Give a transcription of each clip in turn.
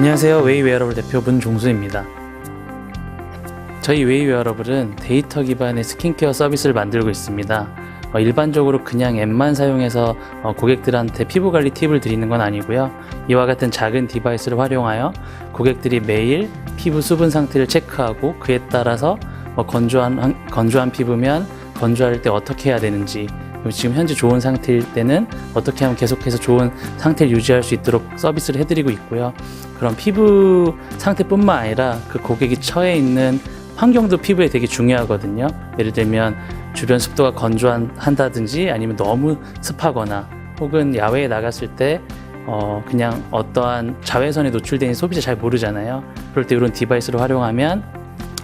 안녕하세요. 웨이 웨어러블 대표 문종수입니다. 저희 웨이 웨어러블은 데이터 기반의 스킨케어 서비스를 만들고 있습니다. 일반적으로 그냥 앱만 사용해서 고객들한테 피부관리 팁을 드리는 건 아니고요. 이와 같은 작은 디바이스를 활용하여 고객들이 매일 피부 수분 상태를 체크하고 그에 따라서 건조한 피부면 건조할 때 어떻게 해야 되는지, 지금 현재 좋은 상태일 때는 어떻게 하면 계속해서 좋은 상태를 유지할 수 있도록 서비스를 해드리고 있고요. 그런 피부 상태뿐만 아니라 그 고객이 처해 있는 환경도 피부에 되게 중요하거든요. 예를 들면 주변 습도가 건조한다든지 아니면 너무 습하거나 혹은 야외에 나갔을 때 그냥 어떠한 자외선에 노출되는 소비자 잘 모르잖아요. 그럴 때 이런 디바이스를 활용하면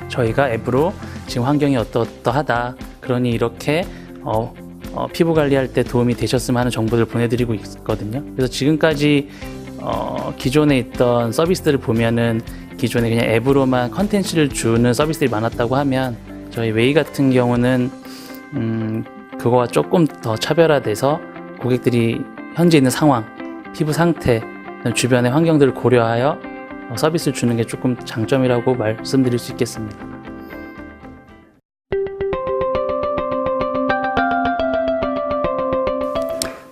저희가 앱으로 지금 환경이 어떠하다, 그러니 이렇게 피부 관리할 때 도움이 되셨으면 하는 정보들을 보내드리고 있거든요. 그래서 지금까지 기존에 있던 서비스들을 보면은 기존에 그냥 앱으로만 컨텐츠를 주는 서비스들이 많았다고 하면 저희 웨이 같은 경우는 그거와 조금 더 차별화돼서 고객들이 현재 있는 상황, 피부 상태, 주변의 환경들을 고려하여 서비스를 주는 게 조금 장점이라고 말씀드릴 수 있겠습니다.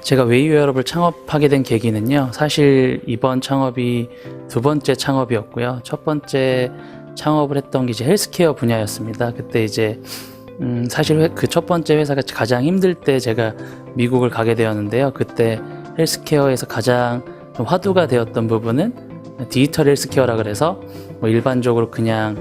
제가 웨이 웨어러블 창업하게 된 계기는요, 사실 이번 창업이 두 번째 창업이었고요. 첫 번째 창업을 했던 게 이제 헬스케어 분야였습니다. 그때 이제 사실 그 첫 번째 회사가 가장 힘들 때 제가 미국을 가게 되었는데요. 그때 헬스케어에서 가장 좀 화두가 되었던 부분은 디지털 헬스케어라 그래서 일반적으로 그냥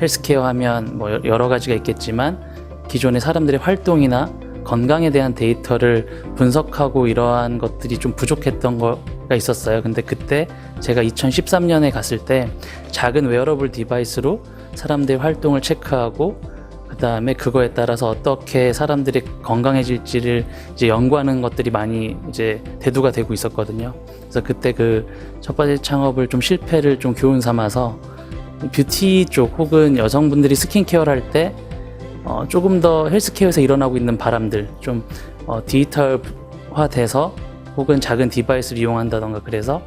헬스케어 하면 여러 가지가 있겠지만 기존의 사람들의 활동이나 건강에 대한 데이터를 분석하고 이러한 것들이 좀 부족했던 거가 있었어요. 근데 그때 제가 2013년에 갔을 때 작은 웨어러블 디바이스로 사람들의 활동을 체크하고 그 다음에 그거에 따라서 어떻게 사람들이 건강해질지를 이제 연구하는 것들이 많이 이제 대두가 되고 있었거든요. 그래서 그때 그 첫 번째 창업을 좀 실패를 좀 교훈 삼아서 뷰티 쪽 혹은 여성분들이 스킨케어를 할 때 조금 더 헬스케어에서 일어나고 있는 바람들 좀 디지털화돼서 혹은 작은 디바이스를 이용한다던가 그래서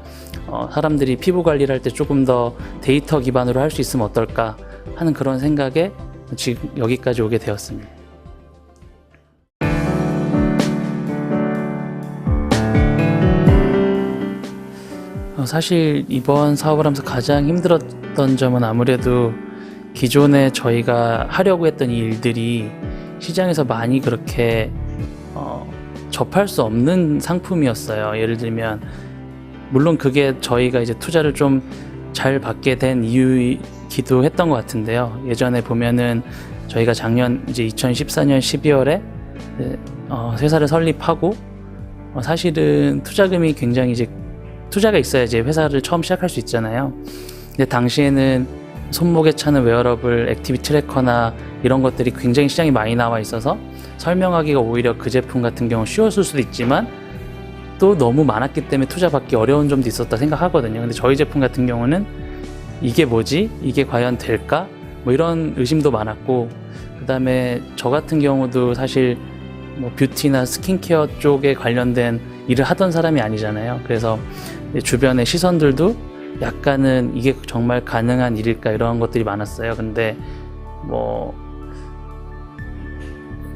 사람들이 피부 관리를 할 때 조금 더 데이터 기반으로 할 수 있으면 어떨까 하는 그런 생각에 지금 여기까지 오게 되었습니다. 사실 이번 사업을 하면서 가장 힘들었던 점은 아무래도 기존에 저희가 하려고 했던 이 일들이 시장에서 많이 그렇게 접할 수 없는 상품이었어요. 예를 들면 물론 그게 저희가 이제 투자를 좀 잘 받게 된 이유이기도 했던 것 같은데요. 예전에 보면은 저희가 작년 이제 2014년 12월에 회사를 설립하고 사실은 투자금이 굉장히 이제 투자가 있어야 이제 회사를 처음 시작할 수 있잖아요. 근데 당시에는 손목에 차는 웨어러블 액티비티 트래커나 이런 것들이 굉장히 시장에 많이 나와 있어서 설명하기가 오히려 그 제품 같은 경우 쉬웠을 수도 있지만 또 너무 많았기 때문에 투자받기 어려운 점도 있었다 생각하거든요. 근데 저희 제품 같은 경우는 이게 뭐지? 이게 과연 될까? 이런 의심도 많았고, 그 다음에 저 같은 경우도 사실 뷰티나 스킨케어 쪽에 관련된 일을 하던 사람이 아니잖아요. 그래서 주변의 시선들도 약간은 이게 정말 가능한 일일까 이런 것들이 많았어요. 근데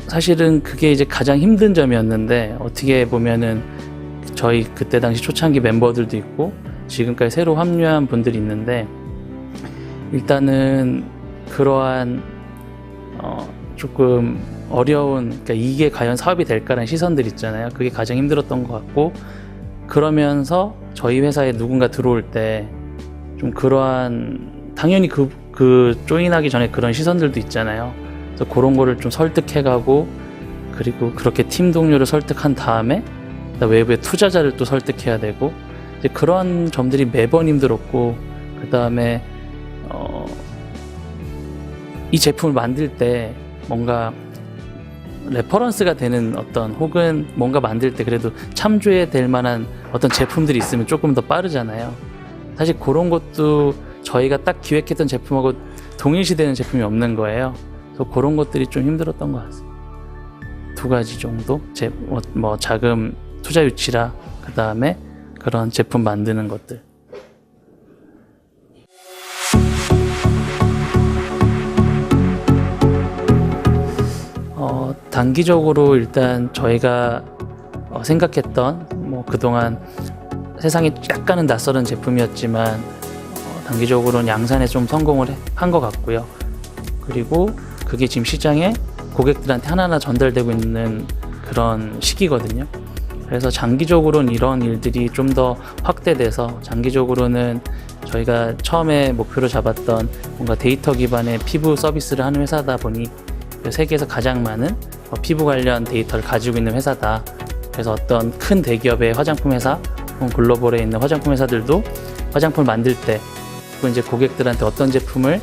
사실은 그게 이제 가장 힘든 점이었는데 어떻게 보면은 저희 그때 당시 초창기 멤버들도 있고 지금까지 새로 합류한 분들이 있는데 일단은 그러한 조금 어려운, 그러니까 이게 과연 사업이 될까라는 시선들 있잖아요. 그게 가장 힘들었던 것 같고, 그러면서 저희 회사에 누군가 들어올 때 좀 그러한 당연히 그 조인하기 전에 그런 시선들도 있잖아요. 그래서 그런 거를 좀 설득해가고 그리고 그렇게 팀 동료를 설득한 다음에 외부의 투자자를 또 설득해야 되고 이제 그러한 점들이 매번 힘들었고, 그 다음에 이 제품을 만들 때 뭔가 레퍼런스가 되는 어떤 혹은 뭔가 만들 때 그래도 참조해야 될 만한 어떤 제품들이 있으면 조금 더 빠르잖아요. 사실 그런 것도 저희가 딱 기획했던 제품하고 동일시되는 제품이 없는 거예요. 그래서 그런 것들이 좀 힘들었던 것 같습니다. 두 가지 정도? 자금 투자 유치라 그 다음에 그런 제품 만드는 것들. 단기적으로 일단 저희가 생각했던 그동안 세상에 약간은 낯설은 제품이었지만 단기적으로는 양산에 좀 성공을 한 것 같고요. 그리고 그게 지금 시장에 고객들한테 하나하나 전달되고 있는 그런 시기거든요. 그래서 장기적으로는 이런 일들이 좀 더 확대돼서 장기적으로는 저희가 처음에 목표로 잡았던 뭔가 데이터 기반의 피부 서비스를 하는 회사다 보니 세계에서 가장 많은 피부 관련 데이터를 가지고 있는 회사다. 그래서 어떤 큰 대기업의 화장품 회사, 글로벌에 있는 화장품 회사들도 화장품을 만들 때, 또 이제 고객들한테 어떤 제품을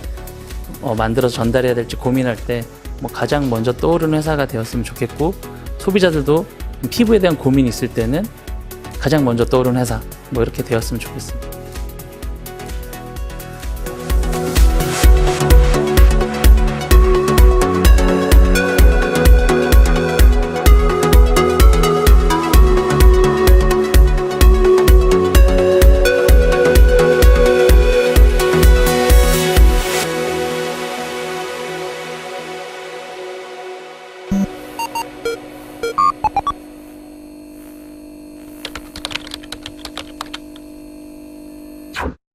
만들어서 전달해야 될지 고민할 때 가장 먼저 떠오르는 회사가 되었으면 좋겠고, 소비자들도 피부에 대한 고민이 있을 때는 가장 먼저 떠오르는 회사, 이렇게 되었으면 좋겠습니다.